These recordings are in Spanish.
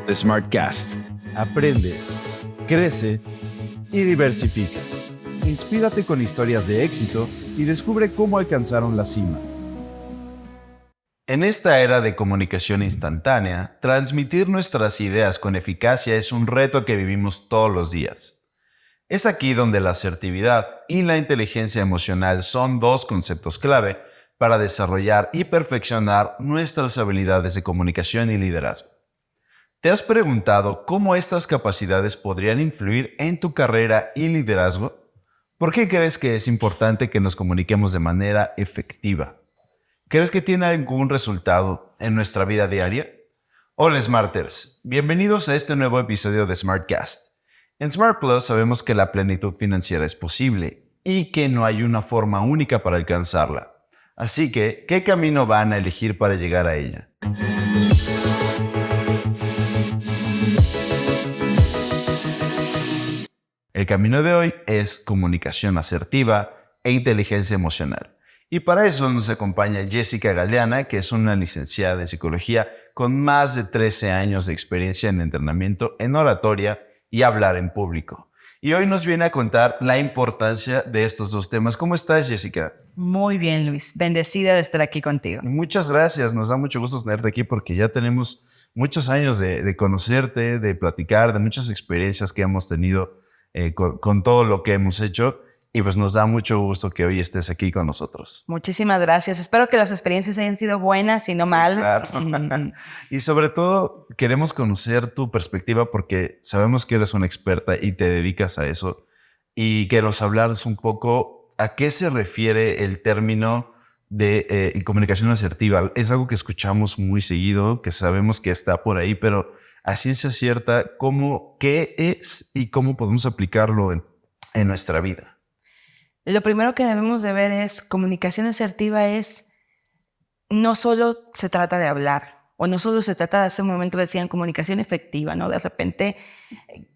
The Smartcast. Aprende, crece y diversifica. Inspírate con historias de éxito y descubre cómo alcanzaron la cima. En esta era de comunicación instantánea, transmitir nuestras ideas con eficacia es un reto que vivimos todos los días. Es aquí donde la asertividad y la inteligencia emocional son dos conceptos clave para desarrollar y perfeccionar nuestras habilidades de comunicación y liderazgo. ¿Te has preguntado cómo estas capacidades podrían influir en tu carrera y liderazgo? ¿Por qué crees que es importante que nos comuniquemos de manera efectiva? ¿Crees que tiene algún resultado en nuestra vida diaria? Hola Smarters, bienvenidos a este nuevo episodio de Smartcast. En Smart Plus sabemos que la plenitud financiera es posible y que no hay una forma única para alcanzarla. Así que, ¿qué camino van a elegir para llegar a ella? El camino de hoy es comunicación asertiva e inteligencia emocional. Y para eso nos acompaña Jessica Galeana, que es una licenciada en psicología con más de 13 años de experiencia en entrenamiento en oratoria y hablar en público. Y hoy nos viene a contar la importancia de estos dos temas. ¿Cómo estás, Jessica? Muy bien, Luis. Bendecida de estar aquí contigo. Muchas gracias. Nos da mucho gusto tenerte aquí porque ya tenemos muchos años de conocerte, de platicar, de muchas experiencias que hemos tenido con todo lo que hemos hecho. Y pues nos da mucho gusto que hoy estés aquí con nosotros. Muchísimas gracias. Espero que las experiencias hayan sido buenas y no malas. Claro. Y sobre todo queremos conocer tu perspectiva porque sabemos que eres una experta y te dedicas a eso. Y que nos hablaras un poco a qué se refiere el término de comunicación asertiva. Es algo que escuchamos muy seguido, que sabemos que está por ahí, pero a ciencia cierta, ¿qué es y cómo podemos aplicarlo en nuestra vida? Lo primero que debemos de ver es comunicación asertiva no solo se trata de hablar o no solo se trata de hace un momento decían comunicación efectiva, ¿no? De repente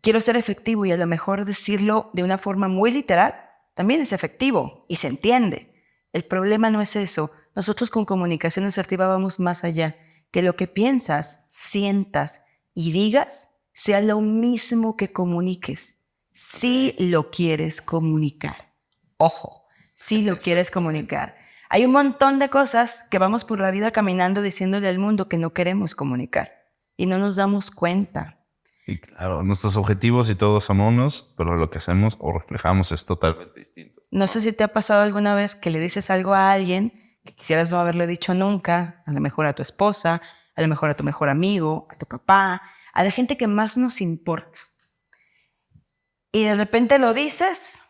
quiero ser efectivo y a lo mejor decirlo de una forma muy literal también es efectivo y se entiende. El problema no es eso. Nosotros con comunicación asertiva vamos más allá. Que lo que piensas, sientas y digas sea lo mismo que comuniques. Si lo quieres comunicar. Ojo, si lo quieres comunicar. Hay un montón de cosas que vamos por la vida caminando diciéndole al mundo que no queremos comunicar y no nos damos cuenta. Y claro, nuestros objetivos y todos son unos, pero lo que hacemos o reflejamos es totalmente distinto. No sé si te ha pasado alguna vez que le dices algo a alguien que quisieras no haberle dicho nunca, a lo mejor a tu esposa, a lo mejor a tu mejor amigo, a tu papá, a la gente que más nos importa. Y de repente lo dices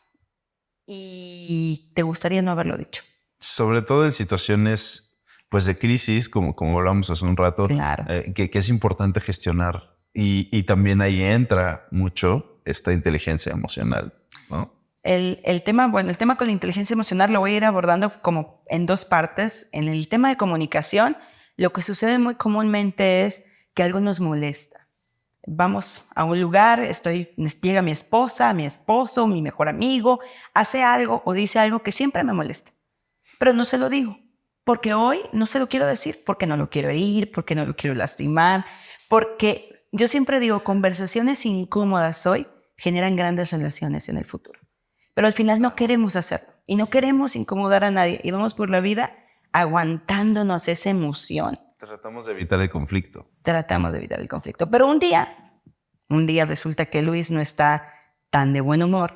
y te gustaría no haberlo dicho. Sobre todo en situaciones pues de crisis, como hablamos hace un rato, claro. que es importante gestionar. Y también ahí entra mucho esta inteligencia emocional, ¿no? El tema con la inteligencia emocional lo voy a ir abordando como en dos partes. En el tema de comunicación, lo que sucede muy comúnmente es que algo nos molesta. Vamos a un lugar, llega mi esposa, mi esposo, mi mejor amigo, hace algo o dice algo que siempre me molesta. Pero no se lo digo, porque hoy no se lo quiero decir, porque no lo quiero herir, porque no lo quiero lastimar, porque yo siempre digo, conversaciones incómodas hoy generan grandes relaciones en el futuro. Pero al final no queremos hacerlo y no queremos incomodar a nadie y vamos por la vida aguantándonos esa emoción. Tratamos de evitar el conflicto. Pero un día resulta que Luis no está tan de buen humor.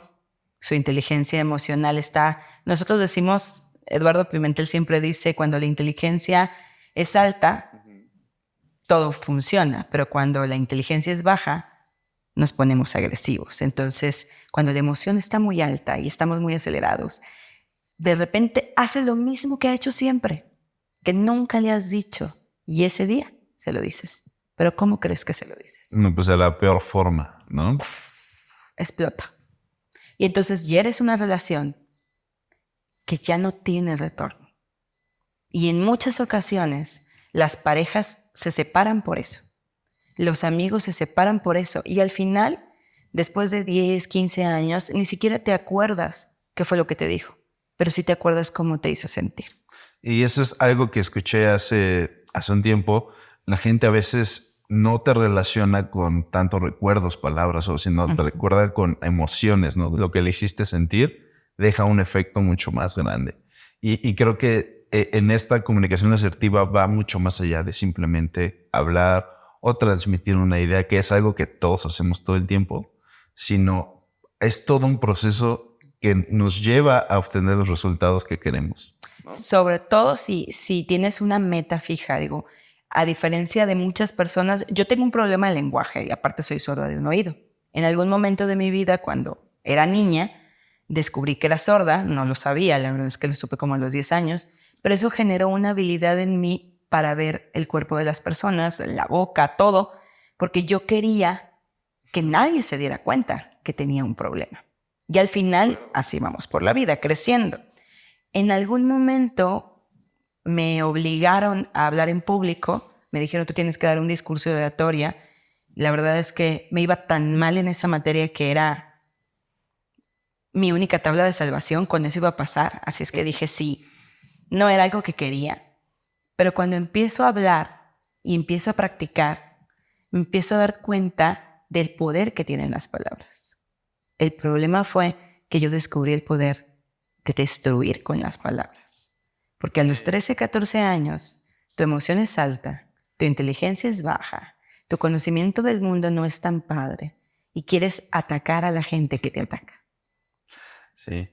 Su inteligencia emocional está... Nosotros decimos, Eduardo Pimentel siempre dice, cuando la inteligencia es alta, todo funciona. Pero cuando la inteligencia es baja, nos ponemos agresivos. Entonces, cuando la emoción está muy alta y estamos muy acelerados, de repente hace lo mismo que ha hecho siempre, que nunca le has dicho. Y ese día se lo dices. ¿Pero cómo crees que se lo dices? No, pues de la peor forma, ¿no? Explota. Y entonces hieres una relación que ya no tiene retorno. Y en muchas ocasiones las parejas se separan por eso. Los amigos se separan por eso. Y al final, después de 10, 15 años, ni siquiera te acuerdas qué fue lo que te dijo. Pero sí te acuerdas cómo te hizo sentir. Y eso es algo que escuché hace un tiempo. La gente a veces no te relaciona con tantos recuerdos, palabras, o sino te recuerda con emociones, ¿no? Lo que le hiciste sentir deja un efecto mucho más grande. Y creo que en esta comunicación asertiva va mucho más allá de simplemente hablar o transmitir una idea, que es algo que todos hacemos todo el tiempo, sino es todo un proceso que nos lleva a obtener los resultados que queremos, ¿no? Sobre todo si tienes una meta fija, digo, a diferencia de muchas personas, yo tengo un problema de lenguaje y aparte soy sorda de un oído. En algún momento de mi vida, cuando era niña, descubrí que era sorda, no lo sabía, la verdad es que lo supe como a los 10 años, pero eso generó una habilidad en mí para ver el cuerpo de las personas, la boca, todo, porque yo quería que nadie se diera cuenta que tenía un problema. Y al final, así vamos por la vida, creciendo. En algún momento me obligaron a hablar en público, me dijeron, tú tienes que dar un discurso de oratoria. La verdad es que me iba tan mal en esa materia que era mi única tabla de salvación, con eso iba a pasar. Así es que dije sí, no era algo que quería. Pero cuando empiezo a hablar y empiezo a practicar, me empiezo a dar cuenta del poder que tienen las palabras. El problema fue que yo descubrí el poder de destruir con las palabras. Porque a los 13, 14 años, tu emoción es alta, tu inteligencia es baja, tu conocimiento del mundo no es tan padre y quieres atacar a la gente que te ataca. Sí.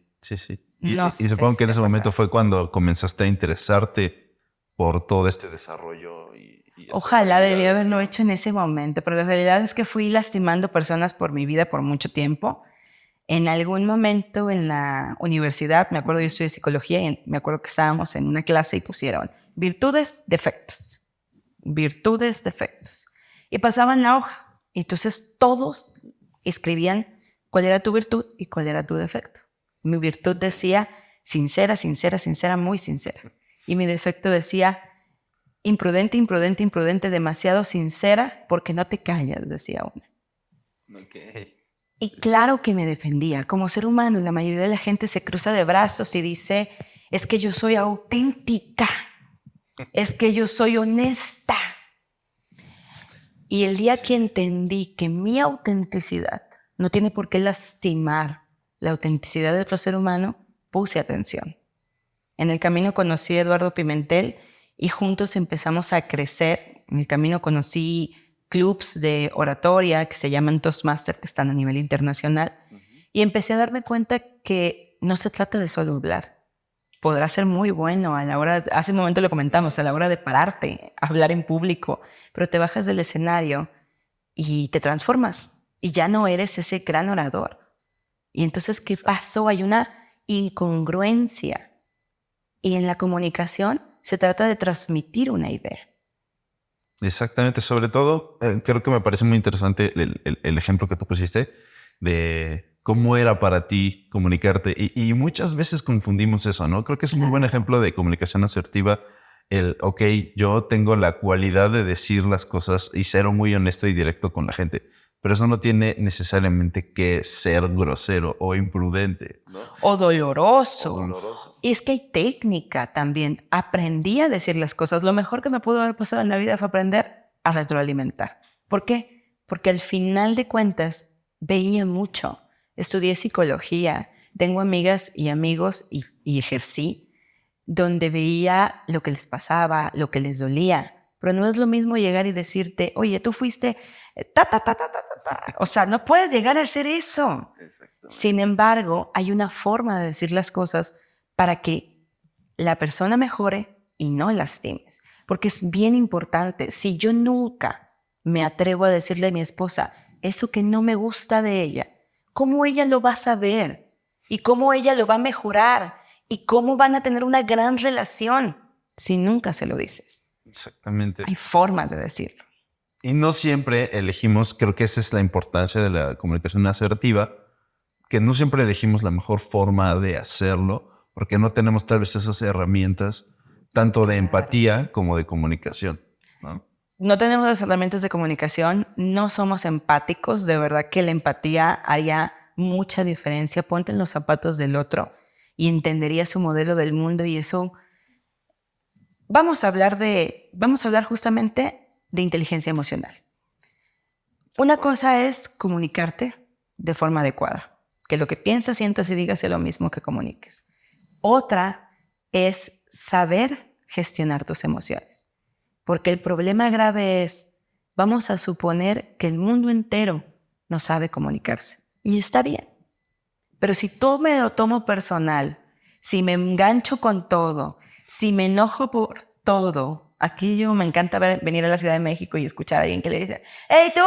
No Y sé supongo si que en te ese pasa momento eso. fue cuando comenzaste a interesarte por todo este desarrollo y estas Ojalá debí habilidades, haberlo ¿no? hecho en ese momento, pero la realidad es que fui lastimando personas por mi vida por mucho tiempo. En algún momento en la universidad, me acuerdo, yo estudié psicología y me acuerdo que estábamos en una clase y pusieron virtudes, defectos, virtudes, defectos. Y pasaban la hoja. Y entonces todos escribían cuál era tu virtud y cuál era tu defecto. Mi virtud decía sincera, sincera, sincera, muy sincera. Y mi defecto decía imprudente, imprudente, imprudente, demasiado sincera porque no te callas, decía una. Okay. Y claro que me defendía. Como ser humano, la mayoría de la gente se cruza de brazos y dice, es que yo soy auténtica, es que yo soy honesta. Y el día que entendí que mi autenticidad no tiene por qué lastimar la autenticidad de otro ser humano, puse atención. En el camino conocí a Eduardo Pimentel y juntos empezamos a crecer. En el camino conocí clubs de oratoria que se llaman Toastmasters, que están a nivel internacional. Y empecé a darme cuenta que no se trata de solo hablar. Podrá ser muy bueno a la hora, hace un momento lo comentamos, a la hora de pararte, hablar en público, pero te bajas del escenario y te transformas y ya no eres ese gran orador. Y entonces, ¿qué pasó? Hay una incongruencia. Y en la comunicación se trata de transmitir una idea. Exactamente, sobre todo creo que me parece muy interesante el ejemplo que tú pusiste de cómo era para ti comunicarte y muchas veces confundimos eso, ¿no? Creo que es un muy buen ejemplo de comunicación asertiva ok, yo tengo la cualidad de decir las cosas y ser muy honesto y directo con la gente, pero eso no tiene necesariamente que ser grosero o imprudente, ¿no? O doloroso. O doloroso. Y es que hay técnica también. Aprendí a decir las cosas. Lo mejor que me pudo haber pasado en la vida fue aprender a retroalimentar. ¿Por qué? Porque al final de cuentas veía mucho. Estudié psicología. Tengo amigas y amigos y ejercí donde veía lo que les pasaba, lo que les dolía. Pero no es lo mismo llegar y decirte, oye, tú fuiste O sea, no puedes llegar a hacer eso. Sin embargo, hay una forma de decir las cosas para que la persona mejore y no lastimes. Porque es bien importante. Si yo nunca me atrevo a decirle a mi esposa eso que no me gusta de ella, ¿cómo ella lo va a saber? ¿Y cómo ella lo va a mejorar? ¿Y cómo van a tener una gran relación si nunca se lo dices? Exactamente. Hay formas de decirlo. Y no siempre elegimos, creo que esa es la importancia de la comunicación asertiva, que no siempre elegimos la mejor forma de hacerlo, porque no tenemos tal vez esas herramientas, tanto de empatía como de comunicación, ¿no? No tenemos las herramientas de comunicación, no somos empáticos, de verdad que la empatía haría mucha diferencia. Ponte en los zapatos del otro y entendería su modelo del mundo y eso. Vamos a hablar justamente de inteligencia emocional. Una cosa es comunicarte de forma adecuada, que lo que piensas, sientas y digas sea lo mismo que comuniques. Otra es saber gestionar tus emociones, porque el problema grave es, vamos a suponer que el mundo entero no sabe comunicarse, y está bien. Pero si todo me lo tomo personal, si me engancho con todo, si me enojo por todo, aquí yo me encanta venir a la Ciudad de México y escuchar a alguien que le dice, ¡hey tú!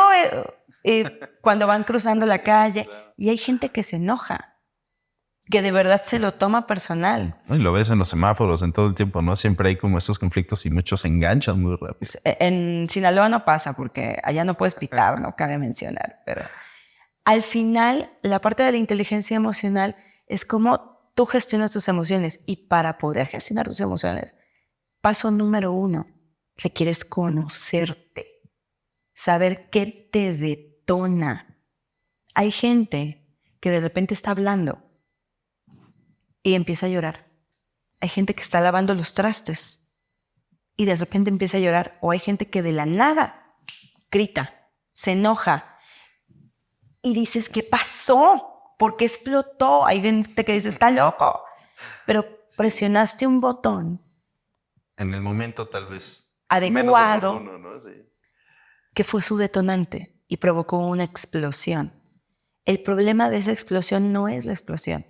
Cuando van cruzando la calle, y hay gente que se enoja, que de verdad se lo toma personal. Y lo ves en los semáforos en todo el tiempo, ¿no? Siempre hay como estos conflictos y muchos se enganchan muy rápido. En Sinaloa no pasa porque allá no puedes pitar, no cabe mencionar, pero al final la parte de la inteligencia emocional es cómo tú gestionas tus emociones, y para poder gestionar tus emociones, paso número 1, requieres conocerte, saber qué te detona. Hay gente que de repente está hablando y empieza a llorar. Hay gente que está lavando los trastes y de repente empieza a llorar. O hay gente que de la nada grita, se enoja y dices, ¿qué pasó? ¿Por qué explotó? Hay gente que dice, está loco. Pero presionaste un botón En el momento tal vez adecuado, menos oportuno, ¿no? Sí. que fue su detonante y provocó una explosión. El problema de esa explosión no es la explosión,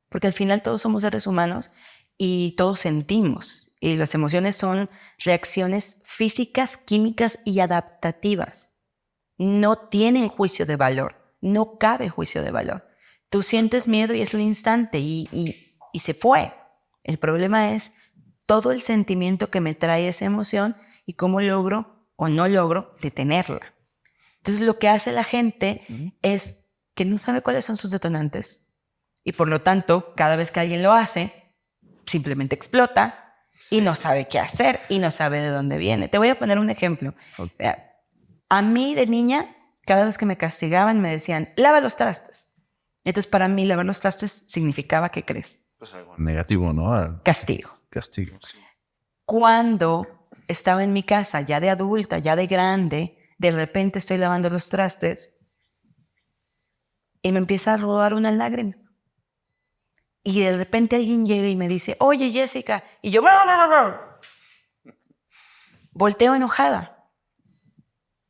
porque al final todos somos seres humanos y todos sentimos, y las emociones son reacciones físicas, químicas y adaptativas. No tienen juicio de valor, no cabe juicio de valor. Tú sientes miedo y es un instante y se fue. El problema es todo el sentimiento que me trae esa emoción y cómo logro o no logro detenerla. Entonces lo que hace la gente es que no sabe cuáles son sus detonantes y por lo tanto cada vez que alguien lo hace simplemente explota y no sabe qué hacer y no sabe de dónde viene. Te voy a poner un ejemplo. Okay. A mí de niña, cada vez que me castigaban me decían, lava los trastes. Entonces para mí lavar los trastes significaba, ¿qué crees? Pues algo negativo, ¿no? Castigo. Castigo, sí. Cuando estaba en mi casa, ya de adulta, ya de grande, de repente estoy lavando los trastes y me empieza a rodar una lágrima. Y de repente alguien llega y me dice, oye, Jessica, y yo volteo enojada.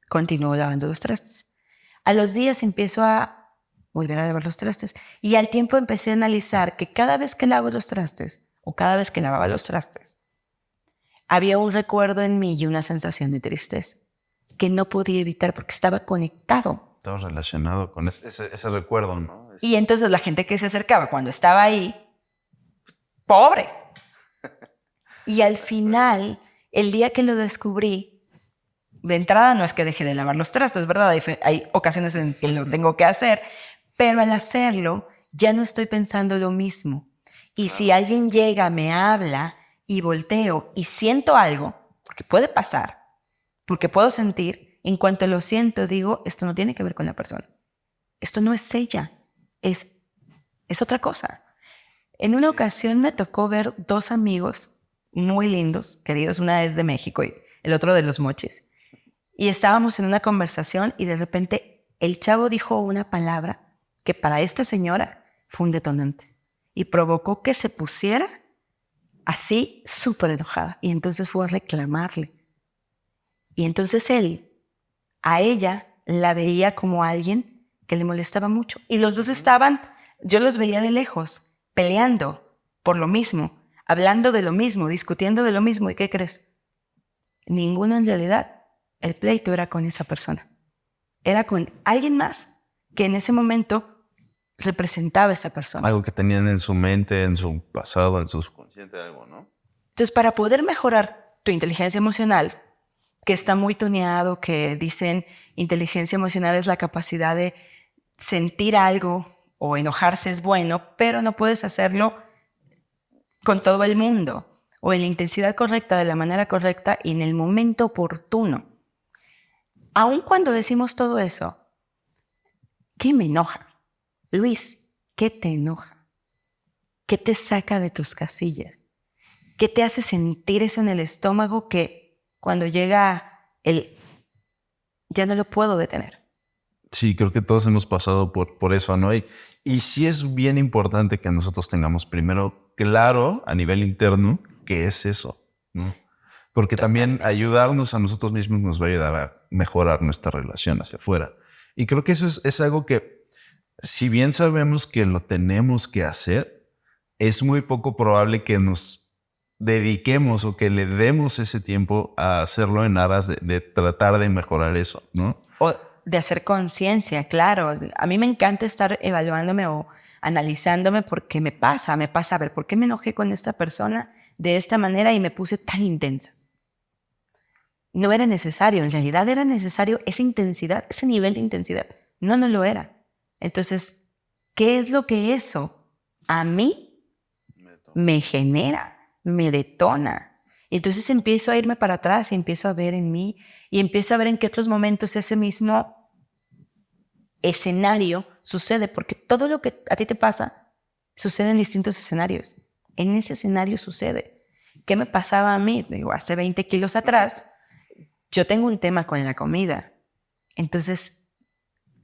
Continúo lavando los trastes. A los días empiezo a volver a lavar los trastes y al tiempo empecé a analizar que cada vez que lavo los trastes o cada vez que lavaba los trastes, había un recuerdo en mí y una sensación de tristeza que no podía evitar porque estaba conectado. Estaba relacionado con ese recuerdo, ¿no? Y entonces la gente que se acercaba cuando estaba ahí, pobre. Y al final, el día que lo descubrí, de entrada no es que deje de lavar los trastes, ¿verdad? Hay ocasiones en que lo tengo que hacer, pero al hacerlo ya no estoy pensando lo mismo. Y si alguien llega, me habla y volteo y siento algo, porque puede pasar, porque puedo sentir, en cuanto lo siento digo, esto no tiene que ver con la persona. Esto no es ella, es otra cosa. En una ocasión me tocó ver 2 amigos muy lindos, queridos, una es de México y el otro de Los Mochis. Y estábamos en una conversación y de repente el chavo dijo una palabra que para esta señora fue un detonante y provocó que se pusiera así súper enojada. Y entonces fue a reclamarle. Y entonces él, a ella, la veía como alguien que le molestaba mucho. Y los dos estaban, yo los veía de lejos, peleando por lo mismo, hablando de lo mismo, discutiendo de lo mismo. ¿Y qué crees? Ninguno en realidad. El pleito era con esa persona. Era con alguien más que en ese momento representaba a esa persona. Algo que tenían en su mente, en su pasado, en su subconsciente, algo, ¿no? Entonces, para poder mejorar tu inteligencia emocional, que está muy tuneado, que dicen inteligencia emocional es la capacidad de sentir algo o enojarse es bueno, pero no puedes hacerlo con todo el mundo o en la intensidad correcta, de la manera correcta y en el momento oportuno. Aun cuando decimos todo eso, ¿qué me enoja? Luis, ¿qué te enoja? ¿Qué te saca de tus casillas? ¿Qué te hace sentir eso en el estómago que cuando llega el ya no lo puedo detener. Sí, creo que todos hemos pasado por eso, ¿no? Y sí es bien importante que nosotros tengamos primero claro a nivel interno qué es eso, ¿no? Porque también ayudarnos a nosotros mismos nos va a ayudar a mejorar nuestra relación hacia afuera. Y creo que eso es algo que, si bien sabemos que lo tenemos que hacer, es muy poco probable que nos dediquemos o que le demos ese tiempo a hacerlo en aras de tratar de mejorar eso, ¿no? O de hacer conciencia, claro. A mí me encanta estar evaluándome o analizándome porque me pasa, a ver, ¿por qué me enojé con esta persona de esta manera y me puse tan intensa? No era necesario, en realidad era necesario esa intensidad, ese nivel de intensidad. No lo era. Entonces, ¿qué es lo que eso a mí me genera, me detona? Y entonces empiezo a irme para atrás y empiezo a ver en mí y empiezo a ver en qué otros momentos ese mismo escenario sucede, porque todo lo que a ti te pasa sucede en distintos escenarios. En ese escenario sucede. ¿Qué me pasaba a mí? Digo, hace 20 kilos atrás, yo tengo un tema con la comida. Entonces,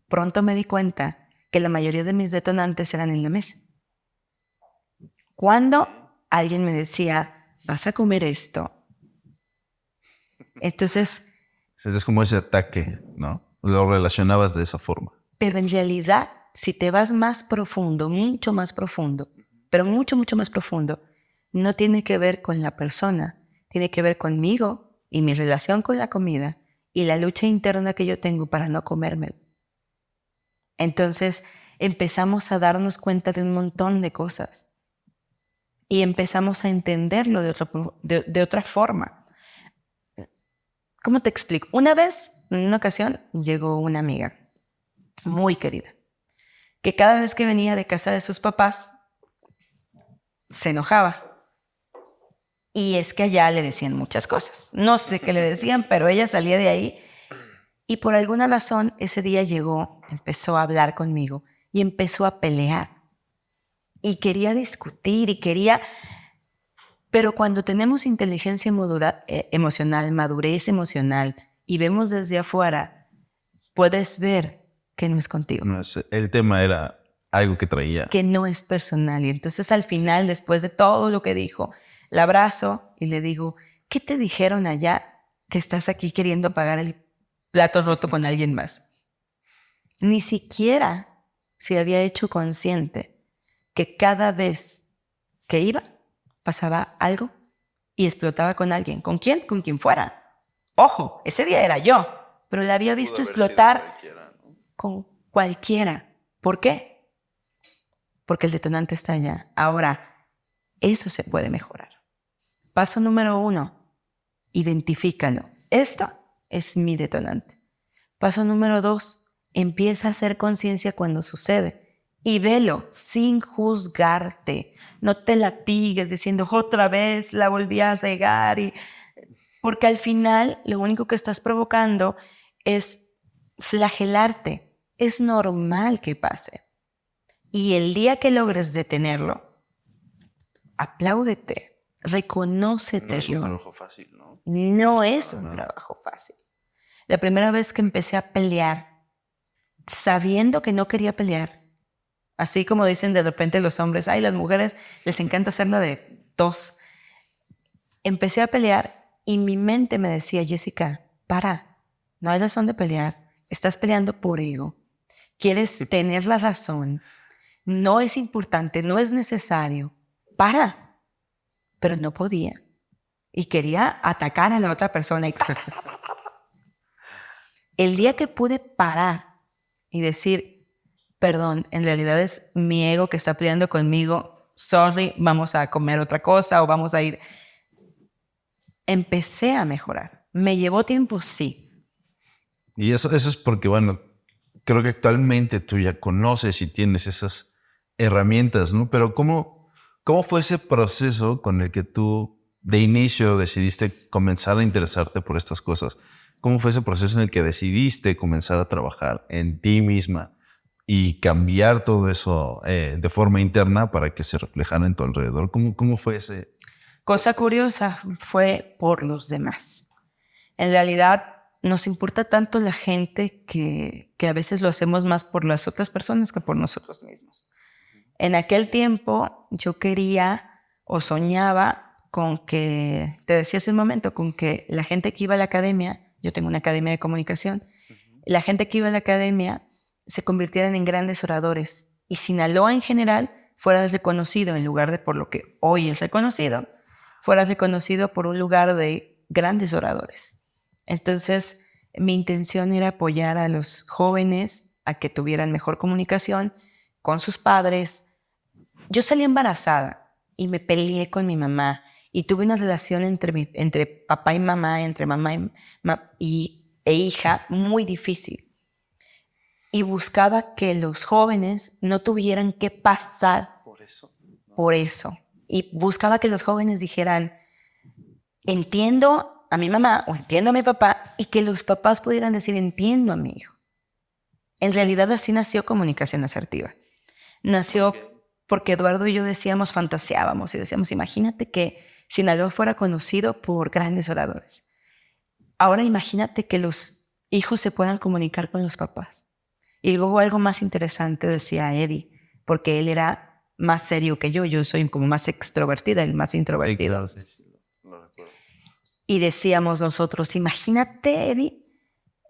pronto me di cuenta que la mayoría de mis detonantes eran en la mesa. Cuando alguien me decía, vas a comer esto. Entonces, Es como ese ataque, ¿no? Lo relacionabas de esa forma. pero en realidad, si te vas más profundo, mucho más profundo, pero mucho, mucho más profundo, no tiene que ver con la persona, tiene que ver conmigo y mi relación con la comida y la lucha interna que yo tengo para no comérmelo. Entonces empezamos a darnos cuenta de un montón de cosas y empezamos a entenderlo de otra forma. ¿Cómo te explico? Una vez, en una ocasión, llegó una amiga muy querida, que cada vez que venía de casa de sus papás, se enojaba. Y es que allá le decían muchas cosas. No sé qué le decían, pero ella salía de ahí y por alguna razón ese día llegó, empezó a hablar conmigo y empezó a pelear. Y quería discutir y quería... Pero cuando tenemos inteligencia emocional, madurez emocional y vemos desde afuera, puedes ver que no es contigo. No, el tema era algo que traía. Que no es personal. Y entonces al final, después de todo lo que dijo, la abrazo y le digo, ¿qué te dijeron allá que estás aquí queriendo pagar el plato roto con alguien más? Ni siquiera se había hecho consciente que cada vez que iba, pasaba algo y explotaba con alguien. ¿Con quién? Con quien fuera. Ojo, ese día era yo, pero la había visto explotar con cualquiera. ¿Por qué? Porque el detonante está allá. Ahora, eso se puede mejorar. Paso número 1, identifícalo. Esto es mi detonante. Paso número 2, empieza a hacer conciencia cuando sucede y velo sin juzgarte. No te latigues diciendo otra vez la volví a regar. Porque al final lo único que estás provocando es flagelarte. Es normal que pase. Y el día que logres detenerlo, apláudete, reconócete. No es un trabajo fácil, ¿no? No es un trabajo fácil. La primera vez que empecé a pelear, sabiendo que no quería pelear, así como dicen de repente los hombres, ay, las mujeres les encanta hacerlo de tos. Empecé a pelear y mi mente me decía, Jessica, para, no hay razón de pelear, estás peleando por ego, quieres tener la razón, no es importante, no es necesario, para. Pero no podía y quería atacar a la otra persona. El día que pude parar y decir, perdón, en realidad es mi ego que está peleando conmigo, sorry, vamos a comer otra cosa o vamos a ir. Empecé a mejorar. ¿Me llevó tiempo? Sí. Y eso es porque, bueno, creo que actualmente tú ya conoces y tienes esas herramientas, ¿no? Pero ¿cómo fue ese proceso con el que tú de inicio decidiste comenzar a interesarte por estas cosas? ¿Cómo fue ese proceso en el que decidiste comenzar a trabajar en ti misma y cambiar todo eso de forma interna para que se reflejara en tu alrededor? ¿Cómo fue ese? Cosa curiosa, fue por los demás. En realidad, nos importa tanto la gente que a veces lo hacemos más por las otras personas que por nosotros mismos. En aquel tiempo yo quería o soñaba con que, te decía hace un momento, con que la gente que iba a la academia, yo tengo una academia de comunicación, la gente que iba a la academia se convirtieran en grandes oradores y Sinaloa en general fuera reconocido, en lugar de por lo que hoy es reconocido, fuera reconocido por un lugar de grandes oradores. Entonces, mi intención era apoyar a los jóvenes a que tuvieran mejor comunicación con sus padres. Yo salí embarazada y me peleé con mi mamá y tuve una relación entre papá y mamá, entre mamá e hija muy difícil. Y buscaba que los jóvenes no tuvieran que pasar por eso. Y buscaba que los jóvenes dijeran, entiendo a mi mamá o entiendo a mi papá, y que los papás pudieran decir, entiendo a mi hijo. En realidad así nació Comunicación Asertiva. Nació porque Eduardo y yo fantaseábamos y decíamos, imagínate que Sinaloa fuera conocido por grandes oradores. Ahora imagínate que los hijos se puedan comunicar con los papás. Y luego algo más interesante decía Eddie, porque él era más serio que yo soy como más extrovertida, el más introvertido. Sí, claro, sí, lo recuerdo. Y decíamos nosotros, imagínate, Eddie,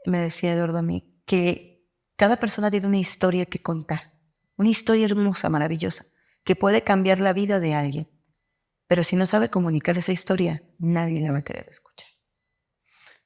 me decía Eduardo a mí, que cada persona tiene una historia que contar, una historia hermosa, maravillosa, que puede cambiar la vida de alguien. Pero si no sabe comunicar esa historia, nadie la va a querer escuchar.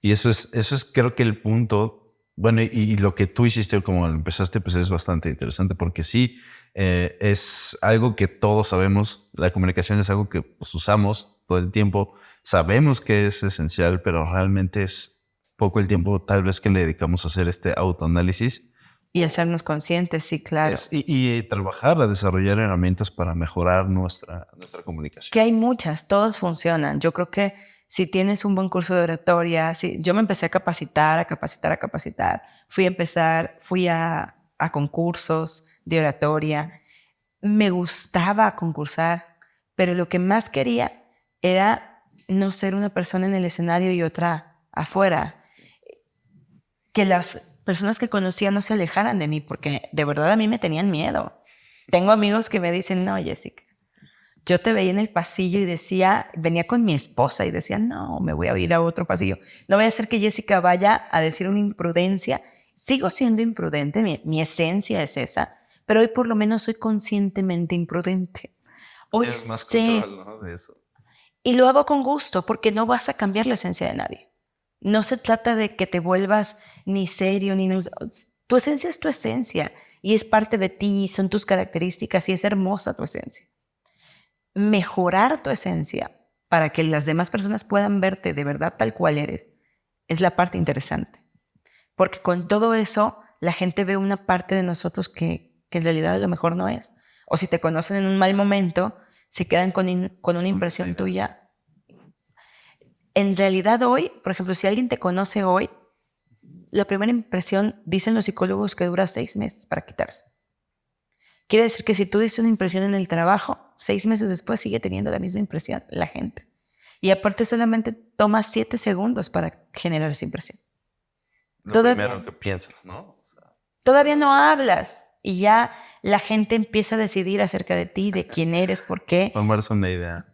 Y eso es creo que el punto. Bueno, y lo que tú hiciste como empezaste, pues es bastante interesante porque sí, es algo que todos sabemos. La comunicación es algo que pues, usamos todo el tiempo. Sabemos que es esencial, pero realmente es poco el tiempo tal vez que le dedicamos a hacer este autoanálisis. Y hacernos conscientes, sí, claro. Y trabajar a desarrollar herramientas para mejorar nuestra comunicación. Que hay muchas, todas funcionan. Yo creo que si tienes un buen curso de oratoria, yo me empecé a capacitar. Fui a concursos de oratoria. Me gustaba concursar, pero lo que más quería era no ser una persona en el escenario y otra afuera. Que las personas que conocía no se alejaran de mí, porque de verdad a mí me tenían miedo. Tengo amigos que me dicen, no, Jessica, yo te veía en el pasillo y venía con mi esposa y decía, no, me voy a ir a otro pasillo. No voy a hacer que Jessica vaya a decir una imprudencia. Sigo siendo imprudente, mi esencia es esa, pero hoy por lo menos soy conscientemente imprudente. Hoy tienes más sé, control, ¿no? De eso. Y lo hago con gusto, porque no vas a cambiar la esencia de nadie. No se trata de que te vuelvas ni serio, ni... Tu esencia es tu esencia y es parte de ti, son tus características y es hermosa tu esencia. Mejorar tu esencia para que las demás personas puedan verte de verdad tal cual eres es la parte interesante. Porque con todo eso la gente ve una parte de nosotros que en realidad a lo mejor no es. O si te conocen en un mal momento, se quedan con una impresión tuya. En realidad hoy, por ejemplo, si alguien te conoce hoy, la primera impresión, dicen los psicólogos, que dura 6 meses para quitarse. Quiere decir que si tú dices una impresión en el trabajo, 6 meses después sigue teniendo la misma impresión la gente. Y aparte solamente toma 7 segundos para generar esa impresión. Lo primero que piensas, ¿no? Todavía no hablas y ya la gente empieza a decidir acerca de ti, de quién eres, por qué. Formarse una idea.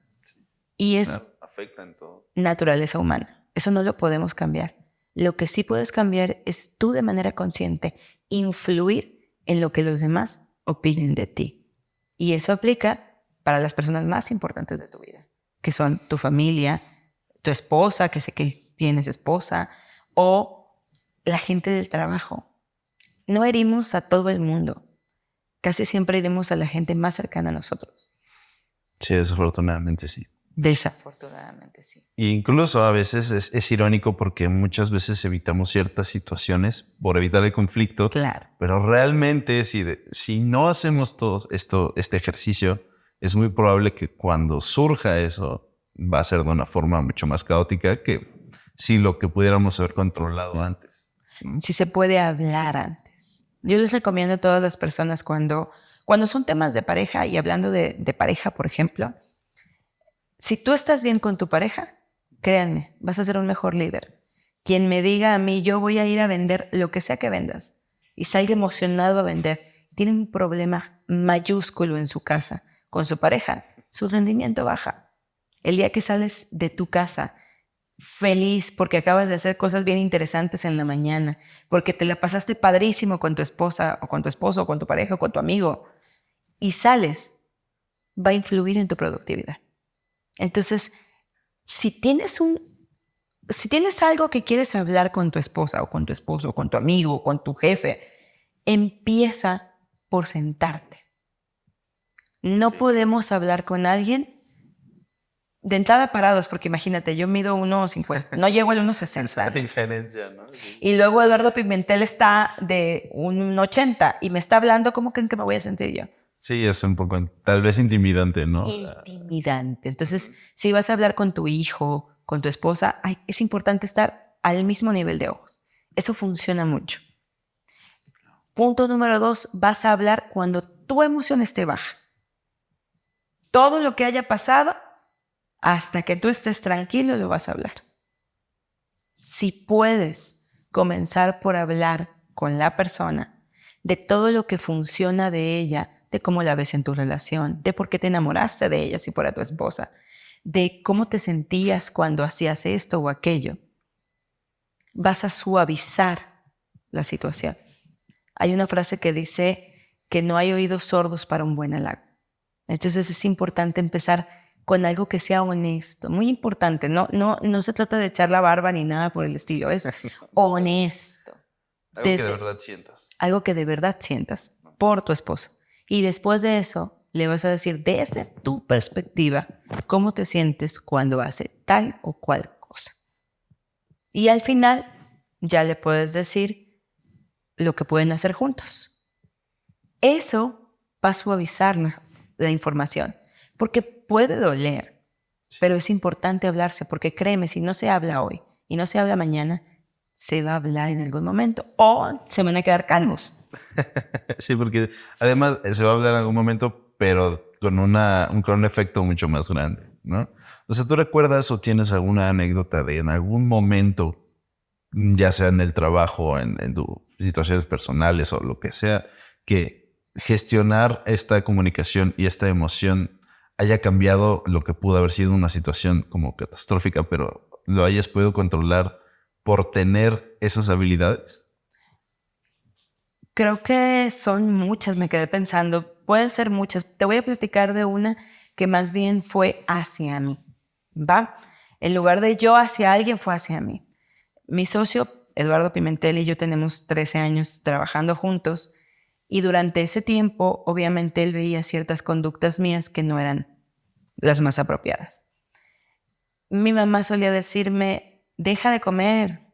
Y es afecta en todo. Naturaleza humana. Eso no lo podemos cambiar. Lo que sí puedes cambiar es tú de manera consciente influir en lo que los demás opinen de ti. Y eso aplica para las personas más importantes de tu vida, que son tu familia, tu esposa, que sé que tienes esposa, o la gente del trabajo. No herimos a todo el mundo. Casi siempre herimos a la gente más cercana a nosotros. Sí, desafortunadamente sí. Desafortunadamente sí. E incluso a veces es irónico porque muchas veces evitamos ciertas situaciones por evitar el conflicto. Claro. Pero realmente si no hacemos todo este ejercicio, es muy probable que cuando surja eso va a ser de una forma mucho más caótica que si lo que pudiéramos haber controlado antes. Si se puede hablar antes. Yo les recomiendo a todas las personas cuando son temas de pareja, y hablando de pareja, por ejemplo, si tú estás bien con tu pareja, créanme, vas a ser un mejor líder. Quien me diga a mí, yo voy a ir a vender lo que sea que vendas, y salga emocionado a vender, tiene un problema mayúsculo en su casa con su pareja, su rendimiento baja. El día que sales de tu casa feliz porque acabas de hacer cosas bien interesantes en la mañana, porque te la pasaste padrísimo con tu esposa o con tu esposo o con tu pareja o con tu amigo, y sales, va a influir en tu productividad. Entonces, si tienes algo que quieres hablar con tu esposa o con tu esposo o con tu amigo o con tu jefe, empieza por sentarte. No podemos hablar con alguien de entrada parados, porque imagínate, yo mido 1,50, no llego al 1,60. La diferencia, ¿no? Sí. Y luego Eduardo Pimentel está de 1,80 y me está hablando, ¿cómo creen que me voy a sentir yo? Sí, es un poco, tal vez intimidante, ¿no? Intimidante. Entonces, si vas a hablar con tu hijo, con tu esposa, es importante estar al mismo nivel de ojos. Eso funciona mucho. Punto número 2, vas a hablar cuando tu emoción esté baja. Todo lo que haya pasado, hasta que tú estés tranquilo, lo vas a hablar. Si puedes comenzar por hablar con la persona de todo lo que funciona de ella, de cómo la ves en tu relación, de por qué te enamoraste de ella si fuera tu esposa, de cómo te sentías cuando hacías esto o aquello, vas a suavizar la situación. Hay una frase que dice que no hay oídos sordos para un buen halago. Entonces es importante empezar con algo que sea honesto, muy importante. No se trata de echar la barba ni nada por el estilo, es honesto. Algo que de verdad sientas. Algo que de verdad sientas por tu esposo. Y después de eso le vas a decir desde tu perspectiva cómo te sientes cuando hace tal o cual cosa. Y al final ya le puedes decir lo que pueden hacer juntos. Eso va a suavizar la información, porque puede doler, pero es importante hablarse, porque créeme, si no se habla hoy y no se habla mañana, se va a hablar en algún momento o se van a quedar calvos. Sí, porque además se va a hablar en algún momento, pero con un efecto mucho más grande, ¿no? O sea, ¿tú recuerdas o tienes alguna anécdota de en algún momento, ya sea en el trabajo, en tus situaciones personales o lo que sea, que gestionar esta comunicación y esta emoción haya cambiado lo que pudo haber sido una situación como catastrófica, pero lo hayas podido controlar por tener esas habilidades? Creo que son muchas, me quedé pensando. Pueden ser muchas. Te voy a platicar de una que más bien fue hacia mí, ¿va? En lugar de yo hacia alguien, fue hacia mí. Mi socio, Eduardo Pimentel, y yo tenemos 13 años trabajando juntos, y durante ese tiempo, obviamente, él veía ciertas conductas mías que no eran las más apropiadas. Mi mamá solía decirme, deja de comer,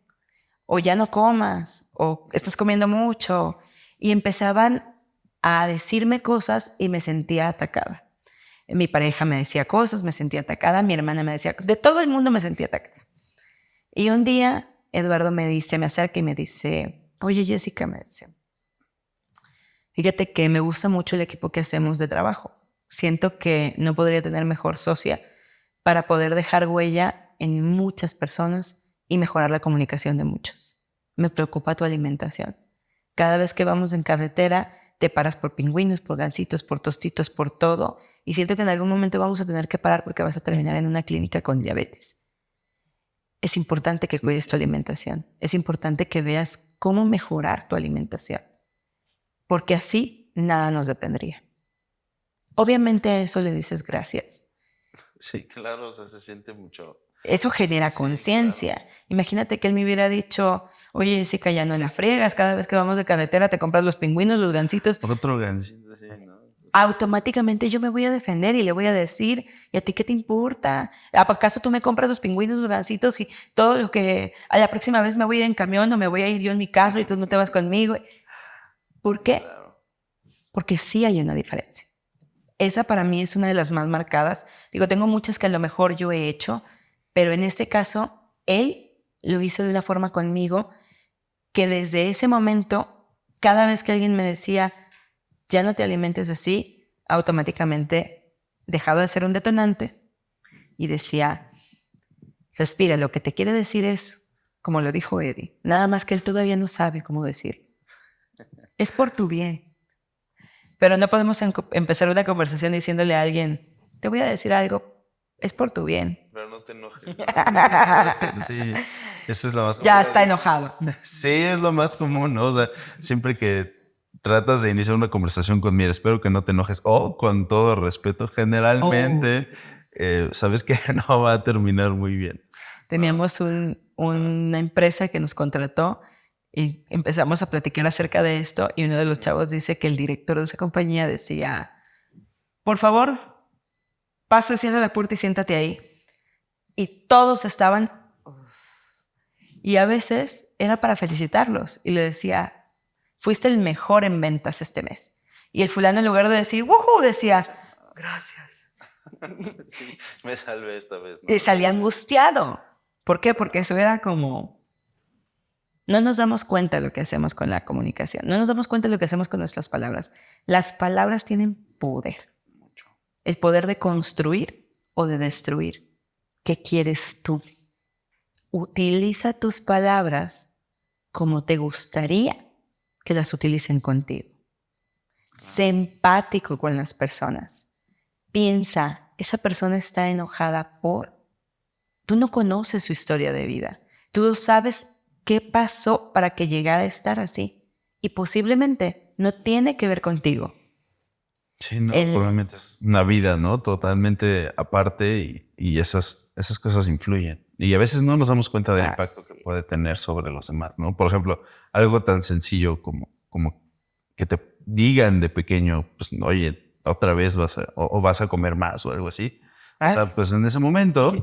o ya no comas, o estás comiendo mucho. Y empezaban a decirme cosas y me sentía atacada. Mi pareja me decía cosas, me sentía atacada, mi hermana me decía, de todo el mundo me sentía atacada. Y un día Eduardo me acerca y me dice, oye Jessica, me dice, fíjate que me gusta mucho el equipo que hacemos de trabajo. Siento que no podría tener mejor socia para poder dejar huella en muchas personas y mejorar la comunicación de muchos. Me preocupa tu alimentación. Cada vez que vamos en carretera, te paras por pingüinos, por gansitos, por tostitos, por todo. Y siento que en algún momento vamos a tener que parar porque vas a terminar en una clínica con diabetes. Es importante que cuides tu alimentación. Es importante que veas cómo mejorar tu alimentación. Porque así nada nos detendría. Obviamente a eso le dices gracias. Sí, claro, o sea, se siente mucho. Eso genera conciencia. Claro. Imagínate que él me hubiera dicho, oye Jessica, ya no la friegas, cada vez que vamos de carretera te compras los pingüinos, los gansitos. Otro gansito, sí, ¿no? Automáticamente yo me voy a defender y le voy a decir, ¿y a ti qué te importa? ¿Acaso tú me compras los pingüinos, los gansitos y todo lo que a la próxima vez me voy a ir en camión o me voy a ir yo en mi carro y tú no te vas conmigo? ¿Por qué? Claro. Porque sí hay una diferencia. Esa para mí es una de las más marcadas. Digo, tengo muchas que a lo mejor yo he hecho, pero en este caso, él lo hizo de una forma conmigo que desde ese momento, cada vez que alguien me decía, ya no te alimentes así, automáticamente dejaba de ser un detonante y decía, respira, lo que te quiere decir es, como lo dijo Eddie, nada más que él todavía no sabe cómo decir. Es por tu bien. Pero no podemos empezar una conversación diciéndole a alguien, te voy a decir algo, es por tu bien. Pero no te enojes. Sí, eso es lo más común. Ya está enojado. Sí, es lo más común, ¿no? O sea, siempre que tratas de iniciar una conversación con mira, espero que no te enojes, o con todo respeto, generalmente sabes que no va a terminar muy bien. Teníamos una empresa que nos contrató y empezamos a platicar acerca de esto y uno de los chavos dice que el director de esa compañía decía, por favor, pasa, cierra la puerta y siéntate ahí. Y todos estaban... Y a veces era para felicitarlos y le decía, fuiste el mejor en ventas este mes. Y el fulano, en lugar de decir, ¡woohoo!, decía, gracias. Sí, me salvé esta vez, ¿no? Y salía angustiado. ¿Por qué? Porque eso era como... No nos damos cuenta de lo que hacemos con la comunicación. No nos damos cuenta de lo que hacemos con nuestras palabras. Las palabras tienen poder. Mucho. El poder de construir o de destruir. ¿Qué quieres tú? Utiliza tus palabras como te gustaría que las utilicen contigo. Sé empático con las personas. Piensa, esa persona está enojada por... Tú no conoces su historia de vida. Tú no sabes qué pasó para que llegara a estar así. Y posiblemente no tiene que ver contigo. Sí, no, probablemente es una vida, ¿no? Totalmente aparte y esas cosas influyen. Y a veces no nos damos cuenta del impacto que puede tener sobre los demás, ¿no? Por ejemplo, algo tan sencillo como que te digan de pequeño, pues, oye, otra vez vas a comer más o algo así. O sea, pues en ese momento,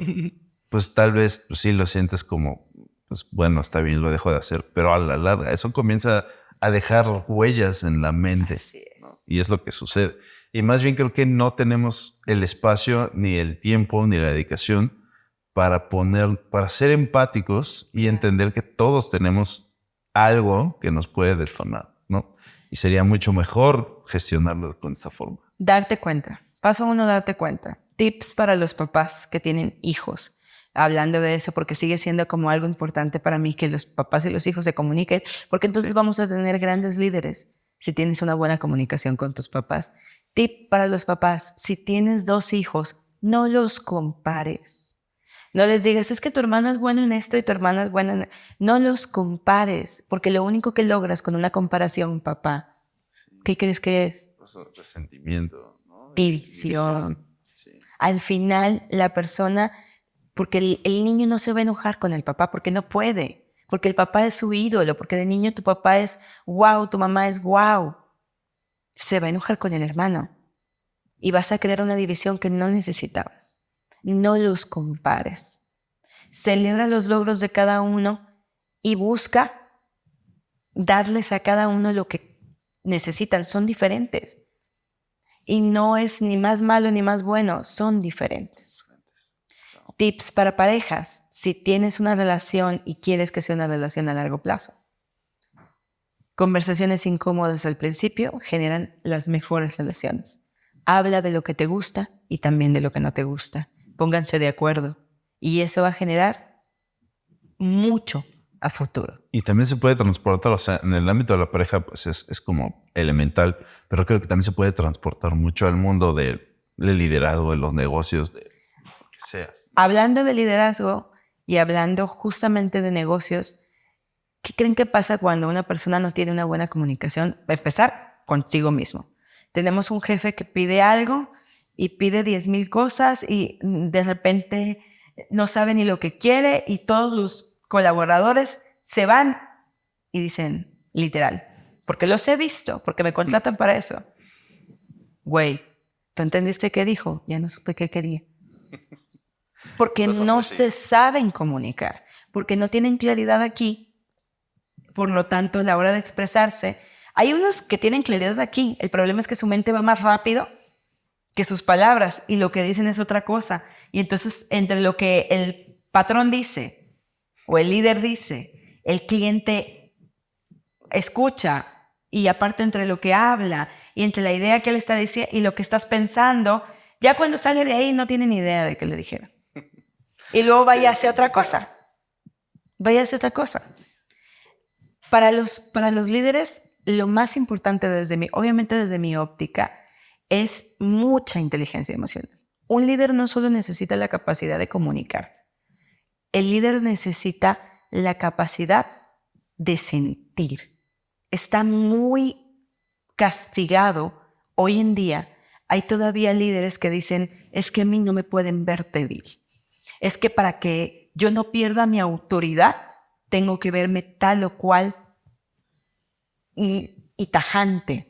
pues tal vez pues, sí lo sientes como, pues bueno, está bien, lo dejo de hacer. Pero a la larga, eso comienza a dejar huellas en la mente. Así es. ¿No? Y es lo que sucede. Y más bien creo que no tenemos el espacio, ni el tiempo, ni la dedicación para ser empáticos y entender que todos tenemos algo que nos puede detonar, ¿no? Y sería mucho mejor gestionarlo con esta forma. Darte cuenta. Paso 1, darte cuenta. Tips para los papás que tienen hijos. Hablando de eso, porque sigue siendo como algo importante para mí que los papás y los hijos se comuniquen, porque entonces vamos a tener grandes líderes si tienes una buena comunicación con tus papás. Tip para los papás, si tienes 2 hijos, no los compares. No les digas, es que tu hermano es bueno en esto y tu hermana es buena en... No los compares, porque lo único que logras con una comparación, papá, ¿qué crees que es? Resentimiento, ¿no? División. Sí. Al final, la persona... Porque el niño no se va a enojar con el papá porque no puede. Porque el papá es su ídolo. Porque de niño tu papá es wow, tu mamá es wow. Se va a enojar con el hermano. Y vas a crear una división que no necesitabas. No los compares. Celebra los logros de cada uno y busca darles a cada uno lo que necesitan. Son diferentes. Y no es ni más malo ni más bueno. Son diferentes. Tips para parejas, si tienes una relación y quieres que sea una relación a largo plazo. Conversaciones incómodas al principio generan las mejores relaciones. Habla de lo que te gusta y también de lo que no te gusta. Pónganse de acuerdo y eso va a generar mucho a futuro. Y también se puede transportar, o sea, en el ámbito de la pareja pues es como elemental, pero creo que también se puede transportar mucho al mundo del liderazgo, de los negocios, de lo que sea. Hablando de liderazgo y hablando justamente de negocios, ¿qué creen que pasa cuando una persona no tiene una buena comunicación? Va a empezar consigo mismo. Tenemos un jefe que pide algo y pide 10,000 cosas y de repente no sabe ni lo que quiere y todos los colaboradores se van y dicen, literal, porque los he visto, porque me contratan para eso. Güey, ¿tú entendiste qué dijo? Ya no supe qué quería. Porque no se saben comunicar, porque no tienen claridad aquí. Por lo tanto, a la hora de expresarse, hay unos que tienen claridad aquí. El problema es que su mente va más rápido que sus palabras y lo que dicen es otra cosa. Y entonces, entre lo que el patrón dice o el líder dice, el cliente escucha y aparte entre lo que habla y entre la idea que él está diciendo y lo que estás pensando, ya cuando sale de ahí no tiene ni idea de qué le dijeron. Y luego vaya a hacer otra cosa. vaya a hacer otra cosa. Para los líderes, lo más importante obviamente desde mi óptica, es mucha inteligencia emocional. Un líder no solo necesita la capacidad de comunicarse, el líder necesita la capacidad de sentir. Está muy castigado hoy en día. Hay todavía líderes que dicen, es que a mí no me pueden ver débil. Es que para que yo no pierda mi autoridad, tengo que verme tal o cual y tajante.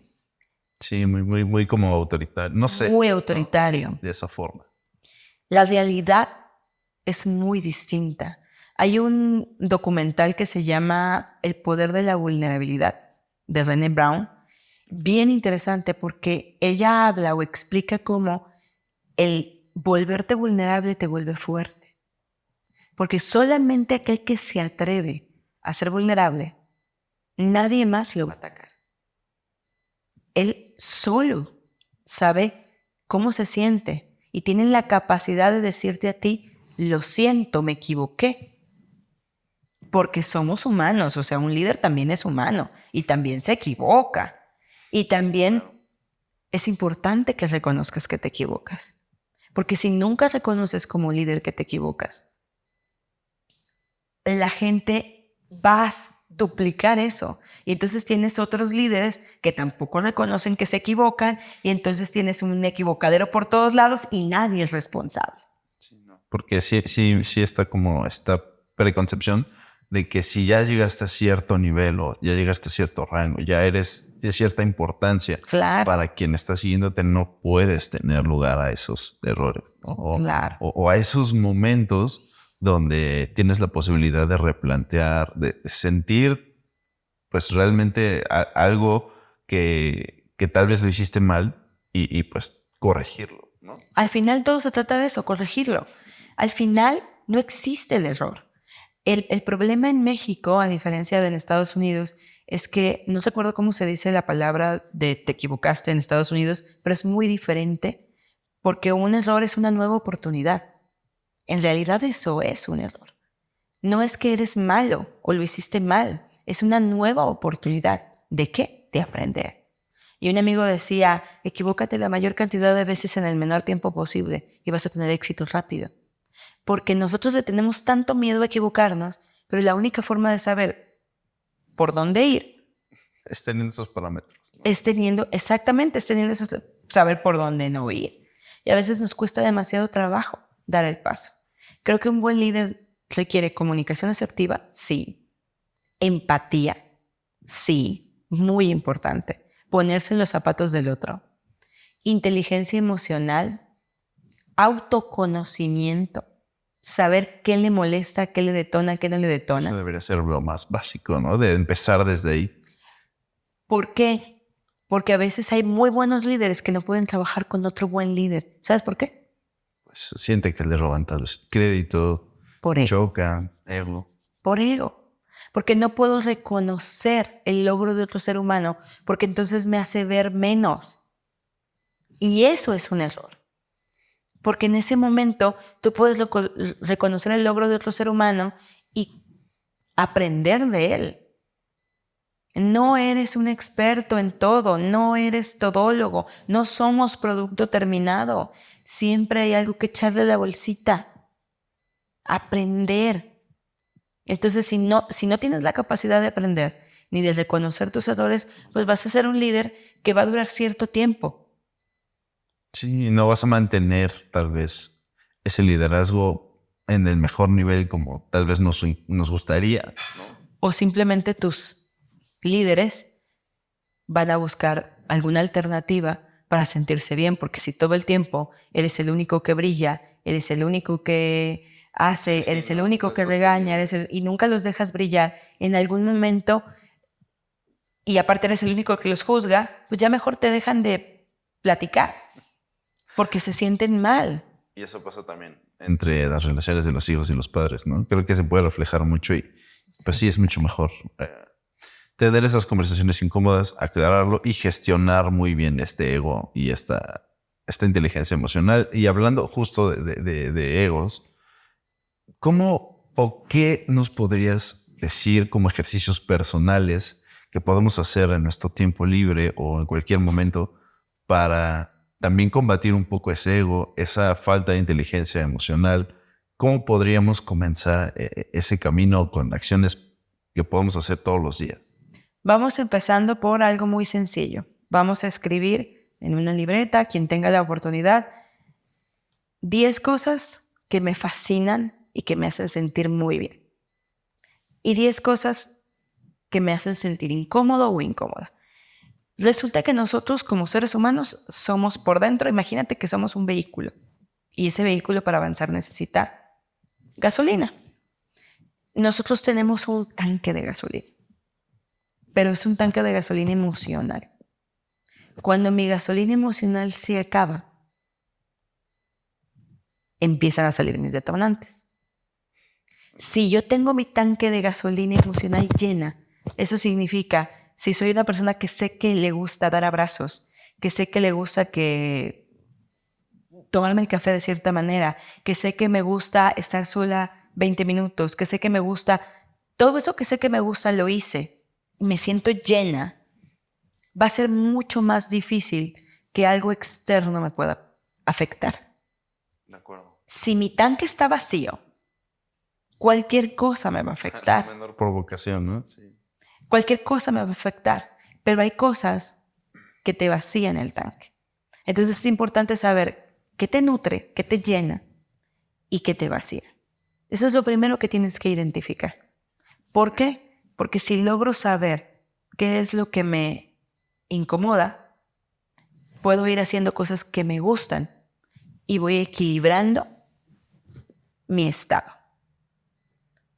Sí, muy como autoritario. No sé. Muy autoritario. No, sí, de esa forma. La realidad es muy distinta. Hay un documental que se llama El poder de la vulnerabilidad, de Brené Brown, bien interesante porque ella habla o explica cómo el volverte vulnerable te vuelve fuerte. Porque solamente aquel que se atreve a ser vulnerable, nadie más lo va a atacar. Él solo sabe cómo se siente y tiene la capacidad de decirte a ti, lo siento, me equivoqué. Porque somos humanos, o sea, un líder también es humano y también se equivoca. Y también es importante que reconozcas que te equivocas. Porque si nunca reconoces como líder que te equivocas, la gente va a duplicar eso. Y entonces tienes otros líderes que tampoco reconocen que se equivocan y entonces tienes un equivocadero por todos lados y nadie es responsable. Sí, no. Porque sí está como esta preconcepción de que si ya llegaste a cierto nivel o ya llegaste a cierto rango, ya eres de cierta importancia, claro, para quien está siguiéndote, no puedes tener lugar a esos errores, ¿no? Claro. O a esos momentos donde tienes la posibilidad de replantear, de sentir pues realmente algo que tal vez lo hiciste mal y pues corregirlo, ¿no? Al final todo se trata de eso, corregirlo. Al final no existe el error. El problema en México, a diferencia de en Estados Unidos, es que no recuerdo cómo se dice la palabra de te equivocaste en Estados Unidos, pero es muy diferente porque un error es una nueva oportunidad. En realidad eso es un error. No es que eres malo o lo hiciste mal, es una nueva oportunidad. ¿De qué? De aprender. Y un amigo decía, equivócate la mayor cantidad de veces en el menor tiempo posible y vas a tener éxito rápido. Porque nosotros le tenemos tanto miedo a equivocarnos, pero la única forma de saber por dónde ir es teniendo esos parámetros, ¿no? es teniendo saber por dónde no ir. Y a veces nos cuesta demasiado trabajo dar el paso. Creo que un buen líder requiere comunicación asertiva, sí. Empatía, sí, muy importante. Ponerse en los zapatos del otro. Inteligencia emocional, autoconocimiento. Saber qué le molesta, qué le detona, qué no le detona. Eso debería ser lo más básico, ¿no? De empezar desde ahí. ¿Por qué? Porque a veces hay muy buenos líderes que no pueden trabajar con otro buen líder. ¿Sabes por qué? Pues siente que le roban tal vez crédito, por ego. Chocan, ego. Por ego. Porque no puedo reconocer el logro de otro ser humano, porque entonces me hace ver menos. Y eso es un error. Porque en ese momento tú puedes reconocer el logro de otro ser humano y aprender de él. No eres un experto en todo, no eres todólogo, no somos producto terminado. Siempre hay algo que echarle a la bolsita. Aprender. Entonces, si no tienes la capacidad de aprender ni de reconocer tus errores, pues vas a ser un líder que va a durar cierto tiempo. Sí, no vas a mantener tal vez ese liderazgo en el mejor nivel como tal vez nos gustaría, ¿no? O simplemente tus líderes van a buscar alguna alternativa para sentirse bien, porque si todo el tiempo eres el único que brilla, eres el único que hace, sí, eres el único que regaña, y nunca los dejas brillar, en algún momento, y aparte eres el único que los juzga, pues ya mejor te dejan de platicar, porque se sienten mal. Y eso pasa también entre las relaciones de los hijos y los padres, ¿no? Creo que se puede reflejar mucho y pues sí es mucho mejor tener esas conversaciones incómodas, aclararlo y gestionar muy bien este ego y esta inteligencia emocional. Y hablando justo de egos, ¿cómo ¿O qué nos podrías decir como ejercicios personales que podemos hacer en nuestro tiempo libre o en cualquier momento para también combatir un poco ese ego, esa falta de inteligencia emocional? ¿Cómo podríamos comenzar ese camino con acciones que podemos hacer todos los días? Vamos empezando por algo muy sencillo. Vamos a escribir en una libreta, quien tenga la oportunidad, 10 cosas que me fascinan y que me hacen sentir muy bien. Y 10 cosas que me hacen sentir incómodo o incómoda. Resulta que nosotros como seres humanos somos por dentro, imagínate que somos un vehículo. Y ese vehículo para avanzar necesita gasolina. Nosotros tenemos un tanque de gasolina, pero es un tanque de gasolina emocional. Cuando mi gasolina emocional se acaba, empiezan a salir mis detonantes. Si yo tengo mi tanque de gasolina emocional llena, eso significa, si soy una persona que sé que le gusta dar abrazos, que sé que le gusta tomarme el café de cierta manera, que sé que me gusta estar sola 20 minutos, que sé que me gusta, todo eso que sé que me gusta lo hice, me siento llena, va a ser mucho más difícil que algo externo me pueda afectar. De acuerdo. Si mi tanque está vacío, cualquier cosa me va a afectar. La menor provocación, ¿no? Sí. Cualquier cosa me va a afectar, pero hay cosas que te vacían el tanque. Entonces es importante saber qué te nutre, qué te llena y qué te vacía. Eso es lo primero que tienes que identificar. ¿Por qué? Porque si logro saber qué es lo que me incomoda, puedo ir haciendo cosas que me gustan y voy equilibrando mi estado.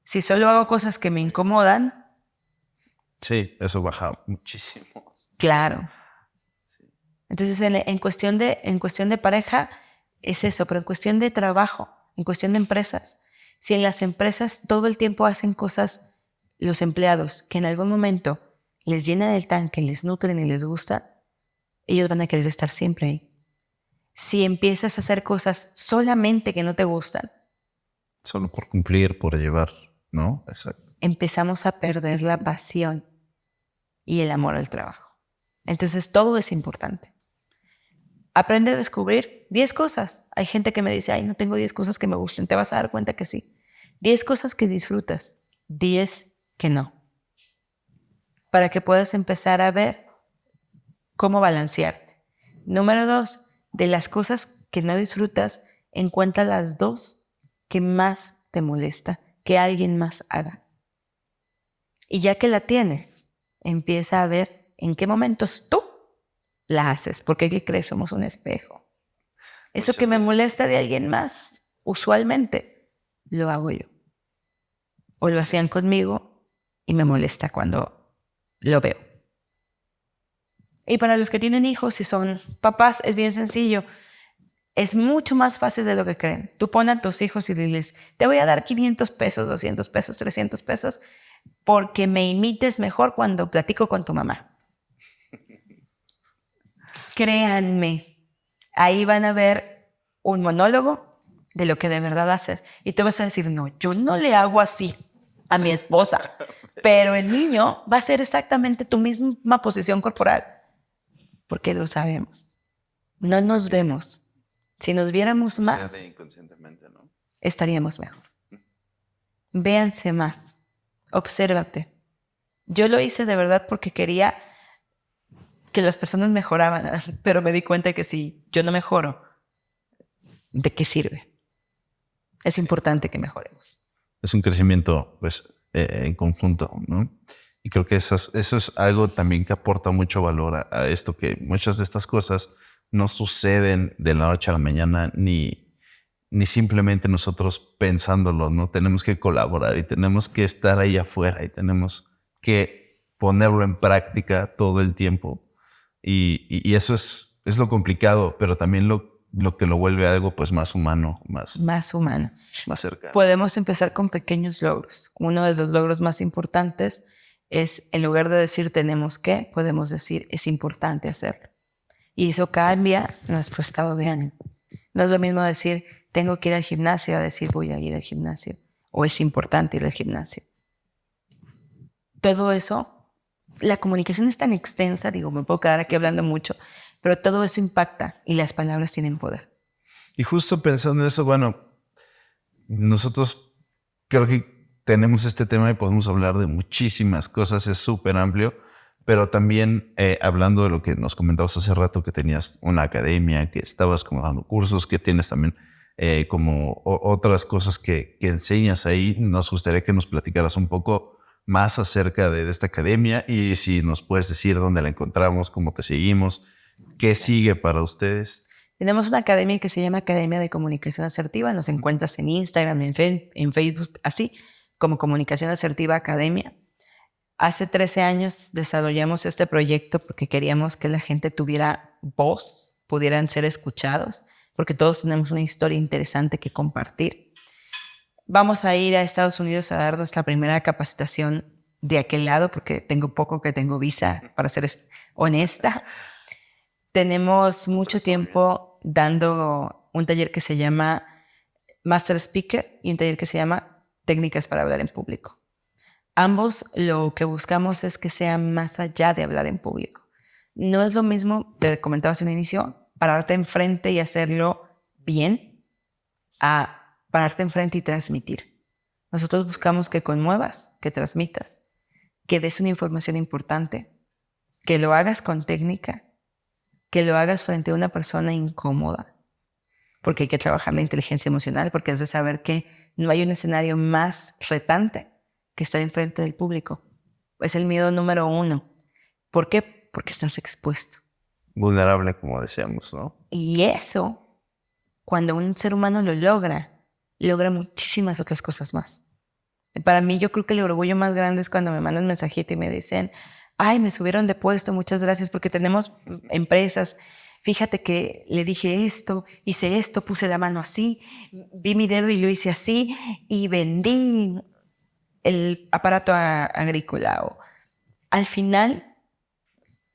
Si solo hago cosas que me incomodan, Sí, eso baja muchísimo. claro. Entonces, en cuestión de pareja es eso, pero en cuestión de trabajo, en cuestión de empresas, si en las empresas todo el tiempo hacen cosas los empleados que en algún momento les llenan el tanque, les nutren y les gusta, ellos van a querer estar siempre ahí. Si empiezas a hacer cosas solamente que no te gustan, Solo por cumplir, por llevar, ¿no? Exacto. empezamos a perder la pasión y el amor al trabajo. Entonces, todo es importante. Aprende a descubrir 10 cosas. Hay gente que me dice, ay, no tengo 10 cosas que me gusten. Te vas a dar cuenta que sí. 10 cosas que disfrutas, 10 que no. Para que puedas empezar a ver cómo balancearte. Número 2, de las cosas que no disfrutas, encuentra las 2 que más te molesta que alguien más haga. Y ya que la tienes, empieza a ver en qué momentos tú la haces, porque ¿qué crees? Somos un espejo. Eso que me molesta de alguien más, usualmente, lo hago yo. O lo hacían conmigo y me molesta cuando lo veo. Y para los que tienen hijos y son papás, es bien sencillo. Es mucho más fácil de lo que creen. Tú pon a tus hijos y diles, te voy a dar 500 pesos, 200 pesos, 300 pesos, porque me imites mejor cuando platico con tu mamá. Créanme, ahí van a ver un monólogo de lo que de verdad haces. Y te vas a decir, no, yo no le hago así a mi esposa. Pero el niño va a hacer exactamente tu misma posición corporal. Porque lo sabemos. No nos vemos. Si nos viéramos más, Inconscientemente, ¿no? estaríamos mejor. Véanse más. Obsérvate. Yo lo hice de verdad porque quería que las personas mejoraban, pero me di cuenta que si yo no mejoro, ¿de qué sirve? Es importante que mejoremos. Es un crecimiento, pues, en conjunto, ¿no? Y creo que eso es algo también que aporta mucho valor a esto, que muchas de estas cosas no suceden de la noche a la mañana, ni simplemente nosotros pensándolo, ¿no? Tenemos que colaborar y tenemos que estar ahí afuera y tenemos que ponerlo en práctica todo el tiempo. Y eso es lo complicado, pero también lo que lo vuelve algo pues más humano, Más humano. más cercano. Podemos empezar con pequeños logros. Uno de los logros más importantes es, en lugar de decir tenemos que, podemos decir es importante hacerlo. Y eso cambia nuestro estado de ánimo. No es lo mismo decir tengo que ir al gimnasio a decir voy a ir al gimnasio. o es importante ir al gimnasio. Todo eso, la comunicación es tan extensa, me puedo quedar aquí hablando mucho, pero todo eso impacta y las palabras tienen poder. Y justo pensando en eso, bueno, nosotros creo que tenemos este tema y podemos hablar de muchísimas cosas, es súper amplio, pero también hablando de lo que nos comentabas hace rato, que tenías una academia, que estabas como dando cursos, que tienes también como otras cosas que enseñas ahí, nos gustaría que nos platicaras un poco más acerca de esta academia y si nos puedes decir dónde la encontramos, cómo te seguimos, qué sigue para ustedes. Tenemos una academia que se llama Academia de Comunicación Asertiva. Nos encuentras en Instagram, en Facebook, así como Comunicación Asertiva Academia. Hace 13 años desarrollamos este proyecto porque queríamos que la gente tuviera voz, pudieran ser escuchados, porque todos tenemos una historia interesante que compartir. Vamos a ir a Estados Unidos a dar nuestra primera capacitación de aquel lado, porque tengo poco que tengo visa, para ser honesta. Tenemos mucho tiempo dando un taller que se llama Master Speaker y un taller que se llama Técnicas para hablar en público. Ambos lo que buscamos es que sea más allá de hablar en público. No es lo mismo, te comentaba hace un inicio, pararte enfrente y hacerlo bien a pararte enfrente y transmitir. Nosotros buscamos que conmuevas, que transmitas, que des una información importante, que lo hagas con técnica, que lo hagas frente a una persona incómoda, porque hay que trabajar la inteligencia emocional, porque has de saber que no hay un escenario más retante que estar enfrente del público. Es el miedo número 1. ¿Por qué? Porque estás expuesto. Vulnerable, como decíamos, ¿no? Y eso, cuando un ser humano lo logra muchísimas otras cosas más. Para mí, yo creo que el orgullo más grande es cuando me mandan un mensajito y me dicen: ay, me subieron de puesto, muchas gracias, porque tenemos empresas. Fíjate que le dije esto, hice esto, puse la mano así, vi mi dedo y lo hice así, y vendí el aparato agrícola. Al final,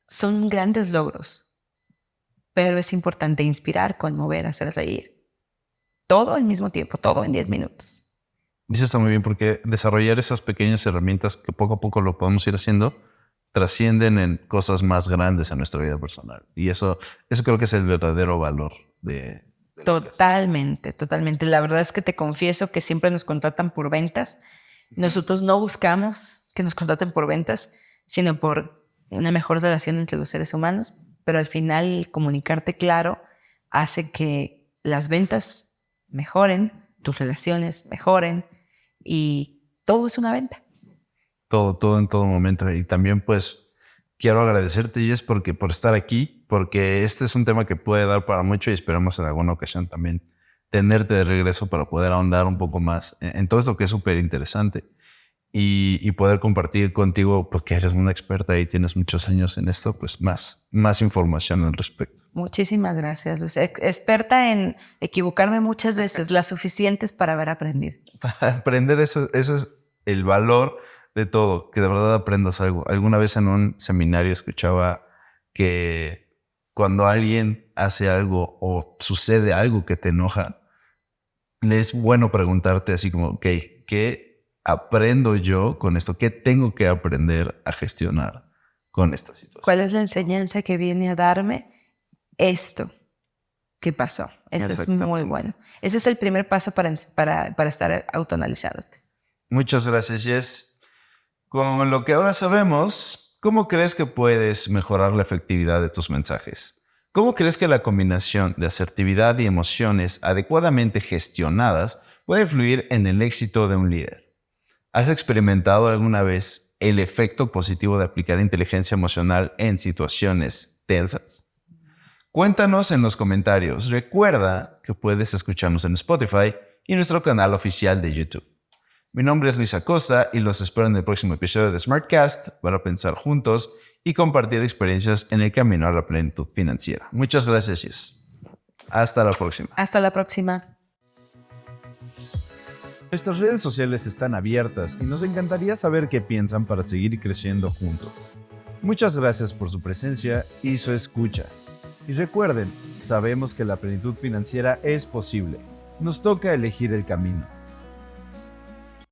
son grandes logros, pero es importante inspirar, conmover, hacer reír. Todo al mismo tiempo, todo en 10 minutos. Eso está muy bien, porque desarrollar esas pequeñas herramientas que poco a poco lo podemos ir haciendo trascienden en cosas más grandes en nuestra vida personal. Y eso creo que es el verdadero valor de Totalmente. La verdad es que te confieso que siempre nos contratan por ventas. Nosotros no buscamos que nos contraten por ventas, sino por una mejor relación entre los seres humanos. Pero al final, el comunicarte claro hace que las ventas mejoren, tus relaciones mejoren, y todo es una venta. Todo en todo momento. Y también pues quiero agradecerte, Jess, por estar aquí, porque este es un tema que puede dar para mucho y esperamos en alguna ocasión también tenerte de regreso para poder ahondar un poco más en todo esto que es súper interesante y poder compartir contigo, porque eres una experta y tienes muchos años en esto, pues más información al respecto. Muchísimas gracias, Luz. Experta en equivocarme muchas veces, las suficientes para haber aprendido. Para aprender eso es el valor de todo, que de verdad aprendas algo. Alguna vez en un seminario escuchaba que cuando alguien hace algo o sucede algo que te enoja, es bueno preguntarte así como, ok, ¿qué aprendo yo con esto? ¿Qué tengo que aprender a gestionar con esta situación? ¿Cuál es la enseñanza que viene a darme esto que pasó? Eso es muy bueno. Ese es el primer paso para estar autoanalizándote. Muchas gracias, Jess. Con lo que ahora sabemos, ¿cómo crees que puedes mejorar la efectividad de tus mensajes? ¿Cómo crees que la combinación de asertividad y emociones adecuadamente gestionadas puede influir en el éxito de un líder? ¿Has experimentado alguna vez el efecto positivo de aplicar inteligencia emocional en situaciones tensas? Cuéntanos en los comentarios. Recuerda que puedes escucharnos en Spotify y nuestro canal oficial de YouTube. Mi nombre es Luis Acosta y los espero en el próximo episodio de SmartCast para pensar juntos y compartir experiencias en el camino a la plenitud financiera. Muchas gracias, Jess. Hasta la próxima. Hasta la próxima. Nuestras redes sociales están abiertas y nos encantaría saber qué piensan para seguir creciendo juntos. Muchas gracias por su presencia y su escucha. Y recuerden, sabemos que la plenitud financiera es posible. Nos toca elegir el camino.